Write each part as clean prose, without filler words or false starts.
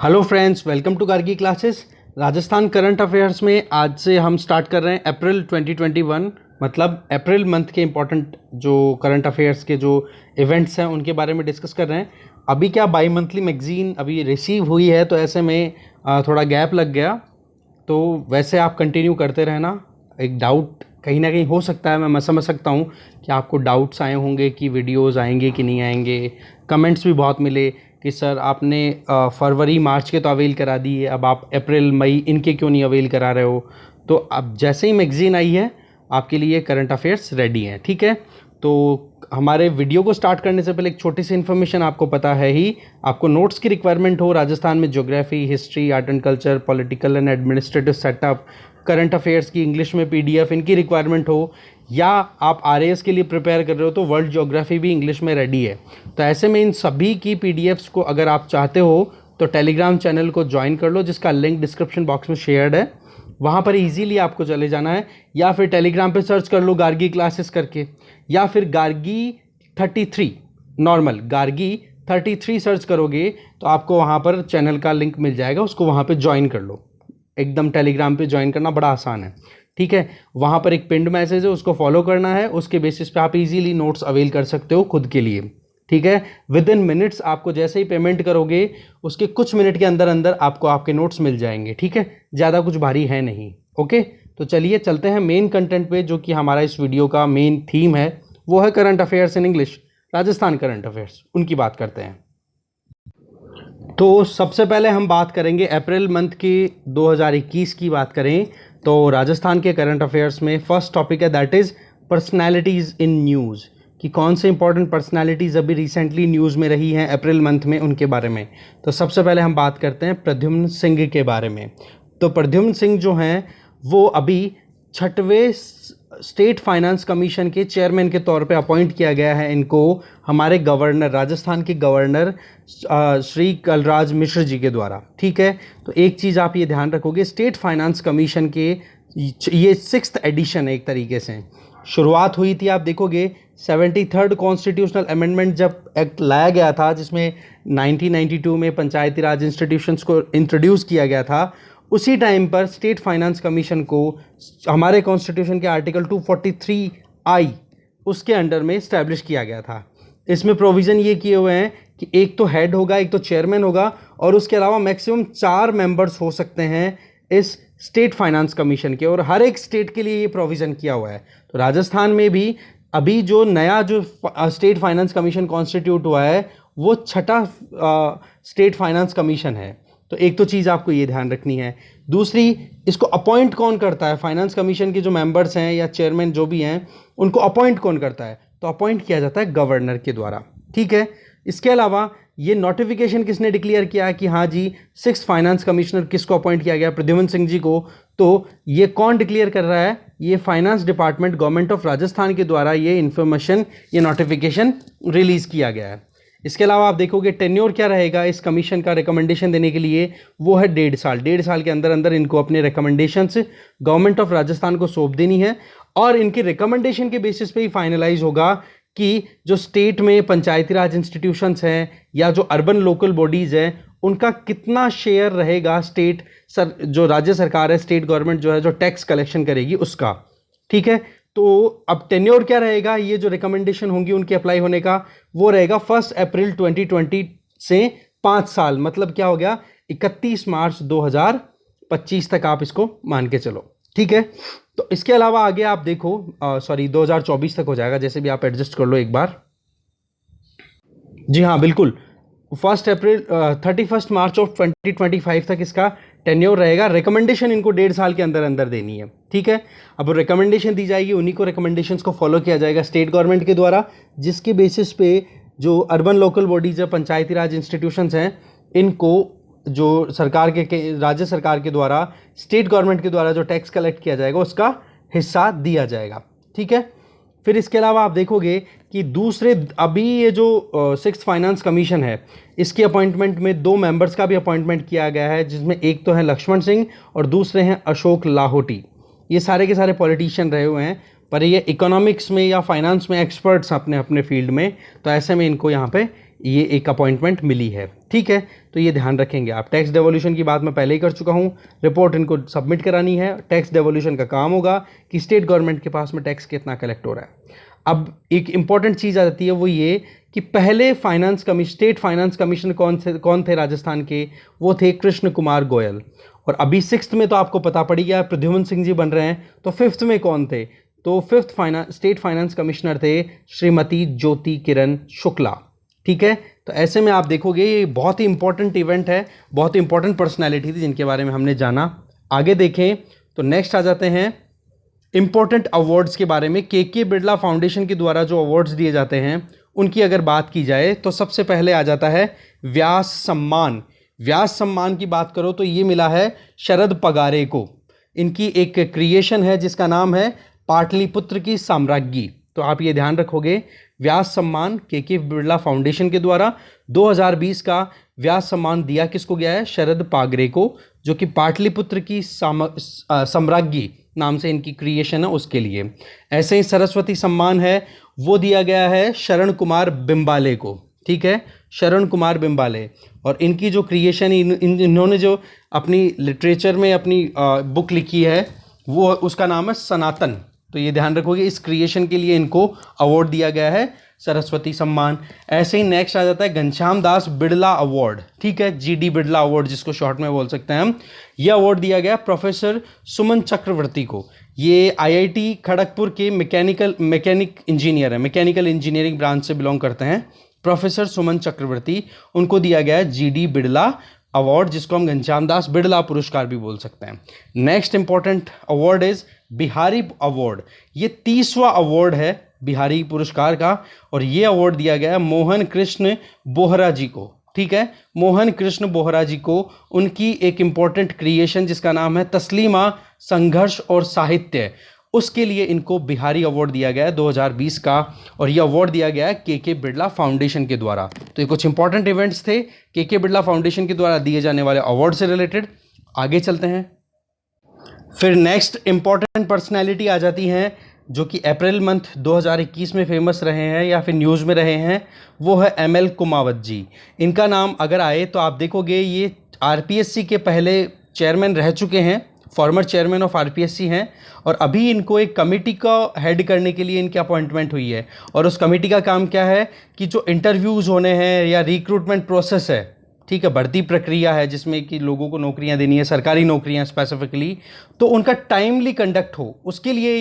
Hello friends, welcome to Gargi classes. Rajasthan current affairs में आज से हम स्टार्ट कर रहे हैं अप्रैल 2021, मतलब अप्रैल मंथ के इम्पॉर्टेंट जो करंट अफेयर्स के जो इवेंट्स हैं उनके बारे में डिस्कस कर रहे हैं। अभी क्या बाई मंथली मैगजीन अभी रिसीव हुई है, तो ऐसे में थोड़ा गैप लग गया, तो वैसे आप कंटिन्यू करते रहना। एक डाउट कहीं ना कहीं हो सकता है, मैं समझ सकता हूँ कि आपको डाउट्स आए होंगे कि वीडियोस आएंगे कि नहीं आएंगे। कमेंट्स भी बहुत मिले कि सर आपने फरवरी मार्च के तो अवेल करा दिए, अब आप अप्रैल मई इनके क्यों नहीं अवेल करा रहे हो। तो अब जैसे ही मैगज़ीन आई है आपके लिए करंट अफेयर्स रेडी हैं, ठीक है। तो हमारे वीडियो को स्टार्ट करने से पहले एक छोटी सी इन्फॉर्मेशन आपको पता है ही, आपको नोट्स की रिक्वायरमेंट हो राजस्थान में geography, history, art and culture, political and administrative setup, current affairs की इंग्लिश में पीडीएफ इनकी रिक्वायरमेंट हो, या आप आरएएस के लिए प्रिपेयर कर रहे हो तो वर्ल्ड ज्योग्राफी भी इंग्लिश में रेडी है। तो ऐसे में इन सभी की पीडीएफ्स को अगर आप चाहते हो तो टेलीग्राम चैनल को ज्वाइन कर लो, जिसका लिंक डिस्क्रिप्शन बॉक्स में शेयर्ड है। वहाँ पर इजीली आपको चले जाना है, या फिर टेलीग्राम पे सर्च कर लो गार्गी क्लासेस करके, या फिर गार्गी 33 नॉर्मल गार्गी 33 सर्च करोगे तो आपको वहाँ पर चैनल का लिंक मिल जाएगा, उसको वहाँ पे ज्वाइन कर लो। एकदम टेलीग्राम पे ज्वाइन करना बड़ा आसान है, ठीक है। वहाँ पर एक पिंड मैसेज है, उसको फॉलो करना है, उसके बेसिस पे आप इजीली नोट्स अवेल कर सकते हो खुद के लिए, ठीक है। विद इन मिनट्स आपको जैसे ही पेमेंट करोगे उसके कुछ मिनट के अंदर अंदर आपको आपके नोट्स मिल जाएंगे, ठीक है। ज़्यादा कुछ भारी है नहीं, ओके। तो चलिए चलते हैं मेन कंटेंट पे, जो कि हमारा इस वीडियो का मेन थीम है, वो है current affairs in English, Rajasthan current affairs, उनकी बात करते हैं। तो सबसे पहले हम बात करेंगे अप्रैल मंथ की 2021 की बात करें तो राजस्थान के करंट अफेयर्स में फर्स्ट टॉपिक है, that is personalities in news, कि कौन से इंपॉर्टेंट पर्सनैलिटीज़ अभी रिसेंटली न्यूज़ में रही हैं अप्रैल मंथ में, उनके बारे में। तो सबसे पहले हम बात करते हैं प्रद्युम्न सिंह के बारे में। तो प्रद्युम्न सिंह जो हैं वो अभी 6वें स्टेट फाइनेंस कमीशन के चेयरमैन के तौर पे अपॉइंट किया गया है इनको, हमारे गवर्नर, राजस्थान के गवर्नर श्री कलराज मिश्र जी के द्वारा, ठीक है। तो एक चीज़ आप ये ध्यान रखोगे, स्टेट फाइनेंस कमीशन के ये 6th एडिशन है, एक तरीके से शुरुआत हुई थी। आप देखोगे 73rd कॉन्स्टिट्यूशनल अमेंडमेंट जब एक्ट लाया गया था, जिसमें 1992 में पंचायती राज इंस्टीट्यूशंस को इंट्रोड्यूस किया गया था, उसी टाइम पर स्टेट फाइनेंस कमीशन को हमारे कॉन्स्टिट्यूशन के आर्टिकल 243I उसके अंडर में इस्टेब्लिश किया गया था। इसमें प्रोविज़न ये किए हुए हैं कि एक तो हेड होगा, एक तो चेयरमैन होगा, और उसके अलावा मैक्सिमम 4 मेंबर्स हो सकते हैं इस स्टेट फाइनेंस कमीशन के, और हर एक स्टेट के लिए ये प्रोविज़न किया हुआ है। तो राजस्थान में भी अभी जो नया जो स्टेट फाइनेंस कमीशन कॉन्स्टिट्यूट हुआ है वो 6ठा स्टेट फाइनेंस कमीशन है। तो एक तो चीज़ आपको ये ध्यान रखनी है। दूसरी, इसको अपॉइंट कौन करता है, फाइनेंस कमीशन के जो मेंबर्स हैं या चेयरमैन जो भी हैं उनको अपॉइंट कौन करता है, तो अपॉइंट किया जाता है गवर्नर के द्वारा, ठीक है। इसके अलावा ये नोटिफिकेशन किसने डिक्लेयर किया है कि हाँ जी 6th फाइनेंस कमिश्नर किसको अपॉइंट किया गया, प्रद्युम्न सिंह जी को, तो ये कौन डिक्लेयर कर रहा है, ये finance department government of Rajasthan के द्वारा ये इन्फॉर्मेशन, ये नोटिफिकेशन रिलीज़ किया गया है। इसके अलावा आप देखोगे टेन्योर क्या रहेगा इस कमीशन का रिकमेंडेशन देने के लिए, वो है 1.5 साल। 1.5 साल के अंदर अंदर इनको अपने रिकमेंडेशंस गवर्नमेंट ऑफ राजस्थान को सौंप देनी है, और इनके रिकमेंडेशन के बेसिस पे ही फाइनलाइज होगा कि जो स्टेट में पंचायती राज इंस्टीट्यूशंस हैं या जो अर्बन लोकल बॉडीज़ हैं उनका कितना शेयर रहेगा, स्टेट जो राज्य सरकार है, स्टेट गवर्नमेंट जो है जो टैक्स कलेक्शन करेगी उसका, ठीक है। तो अब टेन्योर क्या रहेगा, ये जो रिकमेंडेशन होंगी उनके अप्लाई होने का, वो रहेगा 1 अप्रैल 2020 से 5 साल, मतलब क्या हो गया 31 मार्च 2025 तक आप इसको मान के चलो, ठीक है। तो इसके अलावा आगे आप देखो, सॉरी 2024 तक हो जाएगा, जैसे भी आप एडजस्ट कर लो एक बार। जी हाँ बिल्कुल, 31 मार्च ऑफ 2025 तक इसका टेन्योर रहेगा। रिकमेंडेशन इनको 1.5 साल के अंदर अंदर देनी है, ठीक है। अब रिकमेंडेशन दी जाएगी, उन्हीं को रिकमेंडेशंस को फॉलो किया जाएगा स्टेट गवर्नमेंट के द्वारा, जिसके बेसिस पे जो अर्बन लोकल बॉडीज़ है, पंचायती राज इंस्टीट्यूशंस हैं, इनको जो सरकार के राज्य सरकार के द्वारा, स्टेट गवर्नमेंट के द्वारा जो टैक्स कलेक्ट किया जाएगा उसका हिस्सा दिया जाएगा, ठीक है। फिर इसके अलावा आप देखोगे कि दूसरे, अभी ये जो 6th फाइनेंस कमीशन है इसकी अपॉइंटमेंट में 2 मेंबर्स का भी अपॉइंटमेंट किया गया है, जिसमें एक तो है लक्ष्मण सिंह और दूसरे हैं अशोक लाहोटी। ये सारे के सारे पॉलिटिशियन रहे हुए हैं, पर ये इकोनॉमिक्स में या फाइनेंस में एक्सपर्ट्स अपने अपने फील्ड में, तो ऐसे में इनको यहाँ पे ये एक अपॉइंटमेंट मिली है, ठीक है। तो ये ध्यान रखेंगे आप। टैक्स डेवोल्यूशन की बात मैं पहले ही कर चुका हूँ, रिपोर्ट इनको सबमिट करानी है। टैक्स डेवोल्यूशन का काम होगा कि स्टेट गवर्नमेंट के पास में टैक्स कितना कलेक्ट हो रहा है। अब एक इंपॉर्टेंट चीज़ आ जाती है, वो ये कि पहले स्टेट फाइनेंस कमिश्नर कौन थे राजस्थान के, वो थे कृष्ण कुमार गोयल। और अभी 6th में तो आपको पता पड़ी गया प्रद्युमन सिंह जी बन रहे हैं, तो 5th में कौन थे, तो 5th स्टेट फाइनेंस कमिश्नर थे श्रीमती ज्योति किरण शुक्ला, ठीक है। तो ऐसे में आप देखोगे ये बहुत ही इंपॉर्टेंट इवेंट है, बहुत ही इंपॉर्टेंट पर्सनैलिटी थी जिनके बारे में हमने जाना। आगे देखें तो नेक्स्ट आ जाते हैं इंपॉर्टेंट अवार्ड्स के बारे में। के बिरला फाउंडेशन के द्वारा जो अवार्ड्स दिए जाते हैं उनकी अगर बात की जाए तो सबसे पहले आ जाता है व्यास सम्मान। व्यास सम्मान की बात करो तो ये मिला है शरद पगारे को। इनकी एक क्रिएशन है जिसका नाम है पाटलिपुत्र की साम्राज्ञी। तो आप ये ध्यान रखोगे, व्यास सम्मान के बिरला फाउंडेशन के द्वारा 2020 का व्यास सम्मान दिया किसको गया है, शरद पागरे को, जो कि पाटलिपुत्र की साम्राज्ञी नाम से इनकी क्रिएशन है उसके लिए। ऐसे ही सरस्वती सम्मान है वो दिया गया है शरण कुमार बिंबाले को, ठीक है, शरण कुमार बिंबाले। और इनकी जो क्रिएशन इन्होंने जो अपनी लिटरेचर में अपनी बुक लिखी है वो उसका नाम है सनातन। तो ये ध्यान रखोगे, इस क्रिएशन के लिए इनको अवार्ड दिया गया है सरस्वती सम्मान। ऐसे ही नेक्स्ट आ जाता है घनश्याम दास बिड़ला अवार्ड, ठीक है, जीडी बिड़ला अवार्ड जिसको शॉर्ट में बोल सकते हैं हम। यह अवार्ड दिया गया प्रोफेसर सुमन चक्रवर्ती को। ये आईआईटी खड़गपुर के मैकेनिक इंजीनियर है, मैकेनिकल इंजीनियरिंग ब्रांच से बिलोंग करते हैं प्रोफेसर सुमन चक्रवर्ती। उनको दिया गया है जीडी बिड़ला अवार्ड, जिसको हम घनश्याम दास बिड़ला पुरस्कार भी बोल सकते हैं। Next important award is Bihari award. ये 30वां अवार्ड है बिहारी पुरस्कार का, और ये अवार्ड दिया गया है मोहन कृष्ण बोहरा जी को, ठीक है, मोहन कृष्ण बोहरा जी को। उनकी एक इंपॉर्टेंट क्रिएशन जिसका नाम है तस्लीमा संघर्ष और साहित्य, उसके लिए इनको बिहारी अवार्ड दिया गया है 2020 का। और ये अवार्ड दिया गया है के बिड़ला फाउंडेशन के द्वारा। तो ये कुछ इंपॉर्टेंट इवेंट्स थे के बिड़ला फाउंडेशन के द्वारा दिए जाने वाले अवार्ड से रिलेटेड। आगे चलते हैं। फिर नेक्स्ट इंपॉर्टेंट पर्सनैलिटी आ जाती हैं जो कि अप्रैल मंथ 2021 में फेमस रहे हैं या फिर न्यूज़ में रहे हैं, वो है एमएल कुमावत जी। इनका नाम अगर आए तो आप देखोगे ये आरपीएससी के पहले चेयरमैन रह चुके हैं, फॉर्मर चेयरमैन ऑफ आरपीएससी हैं, और अभी इनको एक कमेटी का हेड करने के लिए इनकी अपॉइंटमेंट हुई है। और उस कमेटी का काम क्या है कि जो इंटरव्यूज़ होने हैं या रिक्रूटमेंट प्रोसेस है, ठीक है, भर्ती प्रक्रिया है जिसमें कि लोगों को नौकरियां देनी है, सरकारी नौकरियां स्पेसिफिकली, तो उनका टाइमली कंडक्ट हो उसके लिए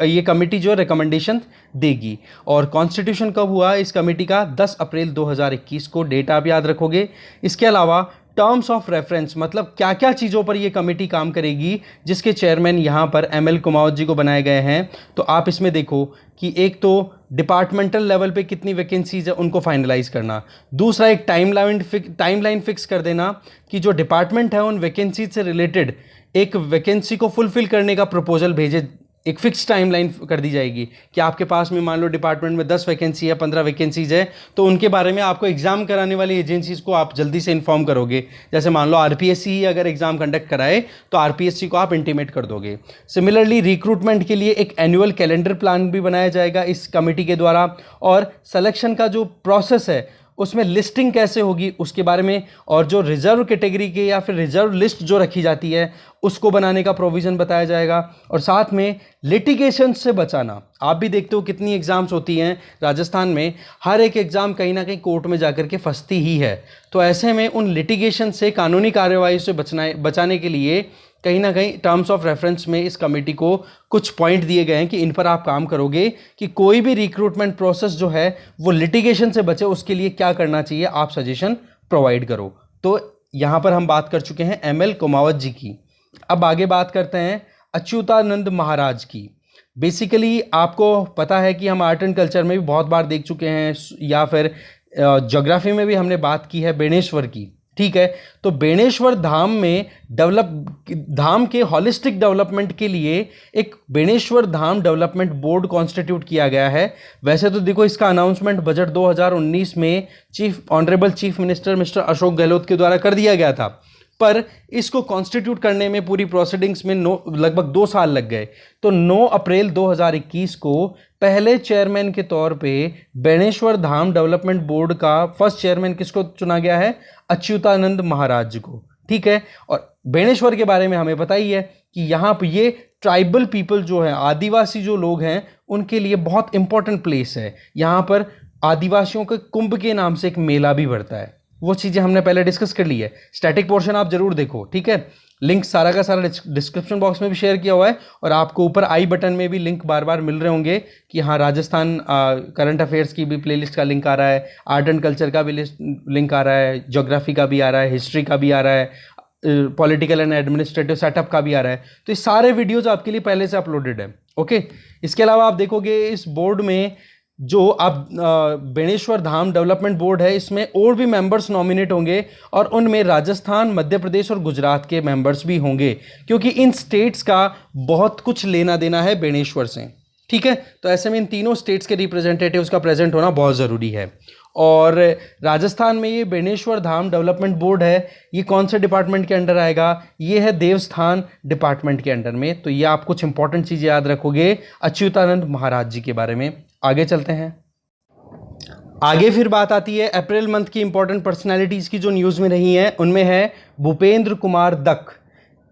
ये कमेटी जो रिकमेंडेशन देगी। और कॉन्स्टिट्यूशन कब हुआ इस कमेटी का, 10 अप्रैल 2021 को, डेट आप याद रखोगे। इसके अलावा टर्म्स ऑफ रेफरेंस, मतलब क्या क्या चीज़ों पर ये कमेटी काम करेगी जिसके चेयरमैन यहाँ पर एमएल कुमावत जी को बनाए गए हैं। तो आप इसमें देखो कि एक तो डिपार्टमेंटल लेवल पे कितनी वैकेंसीज है उनको फाइनलाइज करना, दूसरा एक टाइमलाइन फिक्स कर देना कि जो डिपार्टमेंट है उन वैकेंसीज से रिलेटेड एक वैकेंसी को फुलफिल करने का प्रपोजल भेजे, एक फिक्स टाइमलाइन कर दी जाएगी कि आपके पास में मान लो डिपार्टमेंट में 10 वैकेंसी है, 15 वैकेंसीज है, तो उनके बारे में आपको एग्जाम कराने वाली एजेंसीज को आप जल्दी से इन्फॉर्म करोगे। जैसे मान लो आरपीएससी ही अगर एग्जाम कंडक्ट कराए तो आरपीएससी को आप इंटीमेट कर दोगे। सिमिलरली रिक्रूटमेंट के लिए एक एनुअल कैलेंडर प्लान भी बनाया जाएगा इस कमेटी के द्वारा, और सिलेक्शन का जो प्रोसेस है उसमें लिस्टिंग कैसे होगी उसके बारे में, और जो रिजर्व कैटेगरी के या फिर रिजर्व लिस्ट जो रखी जाती है उसको बनाने का प्रोविज़न बताया जाएगा। और साथ में लिटिगेशन से बचाना, आप भी देखते हो कितनी एग्ज़ाम्स होती हैं राजस्थान में, हर एक एग्ज़ाम कहीं ना कहीं कोर्ट में जाकर के फंसती ही है। तो ऐसे में उन लिटिगेशन से, कानूनी कार्यवाही से बचाने के लिए कहीं ना कहीं टर्म्स ऑफ रेफरेंस में इस कमेटी को कुछ पॉइंट दिए गए हैं कि इन पर आप काम करोगे कि कोई भी रिक्रूटमेंट प्रोसेस जो है वो लिटिगेशन से बचे, उसके लिए क्या करना चाहिए आप सजेशन प्रोवाइड करो। तो यहाँ पर हम बात कर चुके हैं एमएल कुमावत जी की। अब आगे बात करते हैं अच्युतानंद महाराज की। बेसिकली आपको पता है कि हम आर्ट एंड कल्चर में भी बहुत बार देख चुके हैं, या फिर ज्योग्राफी में भी हमने बात की है बेणेश्वर की, ठीक है। तो बेणेश्वर धाम के हॉलिस्टिक डेवलपमेंट के लिए एक Beneshwar Dham development board constitute किया गया है। वैसे तो देखो इसका अनाउंसमेंट बजट 2019 में honourable chief minister mister Ashok Gehlot के द्वारा कर दिया गया था, पर इसको कॉन्स्टिट्यूट करने में पूरी प्रोसीडिंग्स में लगभग 2 साल लग गए। तो 9 अप्रैल 2021 को पहले चेयरमैन के तौर पे बेणेश्वर धाम डेवलपमेंट बोर्ड का फर्स्ट चेयरमैन किसको चुना गया है? अच्युतानंद महाराज जी को। ठीक है, और बेणेश्वर के बारे में हमें पता ही है कि यहाँ पर ये ट्राइबल पीपल जो है, आदिवासी जो लोग हैं, उनके लिए बहुत इंपॉर्टेंट प्लेस है। यहाँ पर आदिवासियों के कुंभ के नाम से एक मेला भी बढ़ता है। वो चीज़ें हमने पहले डिस्कस कर ली है। स्टैटिक पोर्शन आप जरूर देखो, ठीक है। लिंक सारा का सारा डिस्क्रिप्शन बॉक्स में भी शेयर किया हुआ है, और आपको ऊपर आई बटन में भी लिंक बार बार मिल रहे होंगे कि हाँ, राजस्थान करंट अफेयर्स की भी प्लेलिस्ट का लिंक आ रहा है, आर्ट एंड कल्चर का भी लिंक आ रहा है, ज्योग्राफी का भी आ रहा है, हिस्ट्री का भी आ रहा है, पॉलिटिकल एंड एडमिनिस्ट्रेटिव सेटअप का भी आ रहा है। तो ये सारे वीडियोज आपके लिए पहले से अपलोडेड है। ओके, इसके अलावा आप देखोगे इस बोर्ड में जो आप बेणेश्वर धाम डेवलपमेंट बोर्ड है, इसमें और भी मेंबर्स नॉमिनेट होंगे, और उनमें राजस्थान, मध्य प्रदेश और गुजरात के मेंबर्स भी होंगे, क्योंकि इन स्टेट्स का बहुत कुछ लेना देना है बेणेश्वर से। ठीक है, तो ऐसे में इन तीनों स्टेट्स के रिप्रेजेंटेटिव्स का प्रेजेंट होना बहुत ज़रूरी है। और राजस्थान में ये बेणेश्वर धाम डेवलपमेंट बोर्ड है, ये कौन से डिपार्टमेंट के अंडर आएगा? ये है देवस्थान डिपार्टमेंट के अंडर में। तो ये आप कुछ इंपॉर्टेंट चीज़ें याद रखोगे अच्युतानंद महाराज जी के बारे में। आगे चलते हैं। आगे फिर बात आती है अप्रैल मंथ की इंपॉर्टेंट पर्सनैलिटीज़ की जो न्यूज़ में रही हैं। उनमें है भूपेंद्र कुमार दत्त।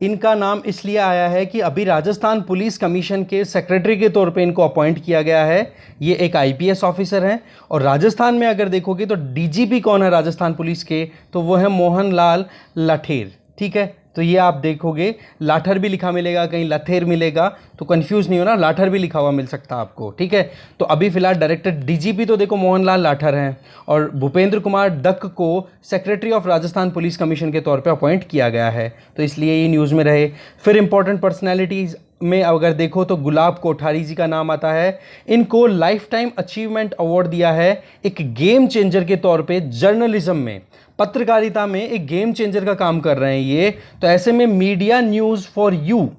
इनका नाम इसलिए आया है कि अभी राजस्थान पुलिस कमीशन के सेक्रेटरी के तौर पे इनको अपॉइंट किया गया है। ये एक आईपीएस ऑफिसर हैं, और राजस्थान में अगर देखोगे तो डीजीपी कौन है राजस्थान पुलिस के? तो वो है मोहन लाल लाठेर। ठीक है, तो ये आप देखोगे लाठर भी लिखा मिलेगा, कहीं लथेर मिलेगा, तो कंफ्यूज नहीं होना, लाठर भी लिखा हुआ मिल सकता है आपको। ठीक है, तो अभी फिलहाल डायरेक्टर डीजीपी तो देखो मोहनलाल लाठर हैं, और भूपेंद्र कुमार दत्त को secretary of Rajasthan police commission के तौर पे अपॉइंट किया गया है, तो इसलिए ये न्यूज़ में रहे। फिर इंपॉर्टेंट पर्सनैलिटीज़ में अगर देखो तो गुलाब कोठारी जी का नाम आता है। इनको लाइफ टाइम अचीवमेंट अवार्ड दिया है एक गेम चेंजर के तौर पे। जर्नलिज्म में, पत्रकारिता में एक गेम चेंजर का काम कर रहे हैं ये। तो ऐसे में मीडिया न्यूज़ फॉर यू,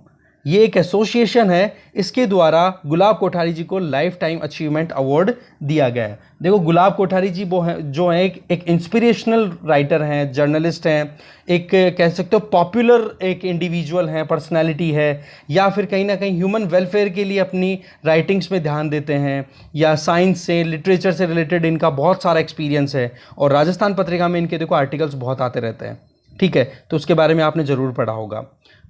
ये एक एसोसिएशन है, इसके द्वारा गुलाब कोठारी जी को लाइफ टाइम अचीवमेंट अवार्ड दिया गया है। देखो गुलाब कोठारी जी वो हैं जो हैं एक इंस्पिरेशनल राइटर हैं, जर्नलिस्ट हैं, एक कह सकते हो पॉपुलर एक इंडिविजुअल हैं, पर्सनालिटी है, या फिर कहीं ना कहीं ह्यूमन वेलफेयर के लिए अपनी राइटिंग्स में ध्यान देते हैं, या साइंस से, लिटरेचर से रिलेटेड इनका बहुत सारा एक्सपीरियंस है, और राजस्थान पत्रिका में इनके देखो आर्टिकल्स बहुत आते रहते हैं। ठीक है, तो उसके बारे में आपने ज़रूर पढ़ा होगा।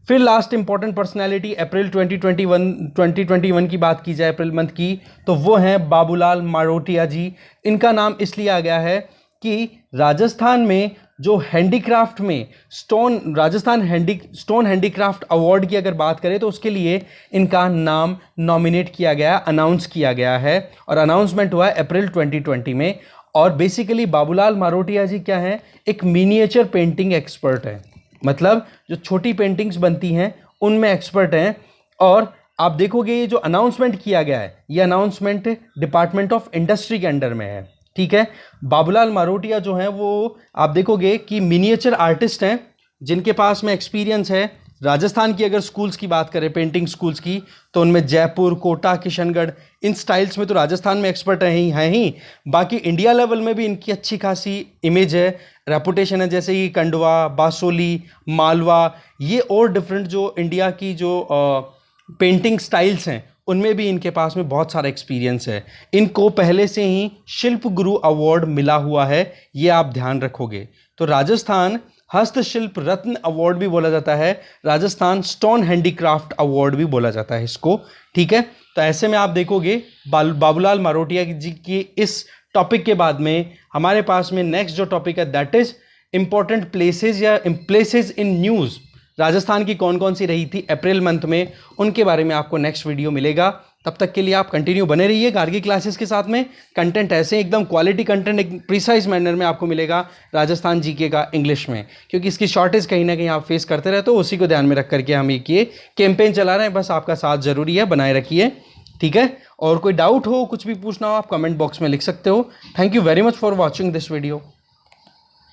फिर लास्ट इंपॉर्टेंट पर्सनैलिटी अप्रैल 2021 की बात की जाए अप्रैल मंथ की, तो वो हैं बाबूलाल मारोटिया जी। इनका नाम इसलिए आ गया है कि राजस्थान में जो हैंडीक्राफ्ट में स्टोन हैंडीक्राफ्ट अवार्ड की अगर बात करें तो उसके लिए इनका नाम नॉमिनेट किया गया, अनाउंस किया गया है, और अनाउंसमेंट हुआ है अप्रैल 2020 में। और बेसिकली बाबूलाल मारोटिया जी क्या हैं? एक मिनिएचर पेंटिंग एक्सपर्ट है, मतलब जो छोटी पेंटिंग्स बनती हैं उनमें एक्सपर्ट हैं। और आप देखोगे ये जो अनाउंसमेंट किया गया है, ये अनाउंसमेंट डिपार्टमेंट ऑफ इंडस्ट्री के अंडर में है। ठीक है, बाबूलाल मारोटिया जो हैं वो आप देखोगे कि मिनिएचर आर्टिस्ट हैं, जिनके पास में एक्सपीरियंस है। राजस्थान की अगर स्कूल्स की बात करें, पेंटिंग स्कूल्स की, तो उनमें जयपुर, कोटा, किशनगढ़, इन स्टाइल्स में तो राजस्थान में एक्सपर्ट हैं ही। बाकी इंडिया लेवल में भी इनकी अच्छी खासी इमेज है, रेपुटेशन है, जैसे कि कंडवा, बासोली, मालवा, ये और डिफरेंट जो इंडिया की जो पेंटिंग स्टाइल्स हैं उनमें भी इनके पास में बहुत सारा एक्सपीरियंस है। इनको पहले से ही शिल्प गुरु अवार्ड मिला हुआ है, ये आप ध्यान रखोगे। तो राजस्थान हस्तशिल्प रत्न अवार्ड भी बोला जाता है, राजस्थान स्टोन हैंडीक्राफ्ट अवार्ड भी बोला जाता है इसको। ठीक है, तो ऐसे में आप देखोगे बाबूलाल मारोटिया जी की इस टॉपिक के बाद में हमारे पास में नेक्स्ट जो टॉपिक है दैट इज इंपॉर्टेंट प्लेसेस या प्लेसेस इन न्यूज़। राजस्थान की कौन कौन सी रही थी अप्रैल मंथ में, उनके बारे में आपको नेक्स्ट वीडियो मिलेगा। तब तक के लिए आप कंटिन्यू बने रहिए गार्गी क्लासेस के साथ में। कंटेंट ऐसे एकदम क्वालिटी कंटेंट एक प्रिसाइज मैनर में आपको मिलेगा राजस्थान जीके का इंग्लिश में, क्योंकि इसकी शॉर्टेज कहीं ना कहीं आप फेस करते रहते हो, उसी को ध्यान में रख करके हम एक ये कैंपेन चला रहे हैं। बस आपका साथ ज़रूरी है, बनाए रखिए। ठीक है, और कोई डाउट हो, कुछ भी पूछना हो, आप कमेंट बॉक्स में लिख सकते हो। Thank you very much for watching this video.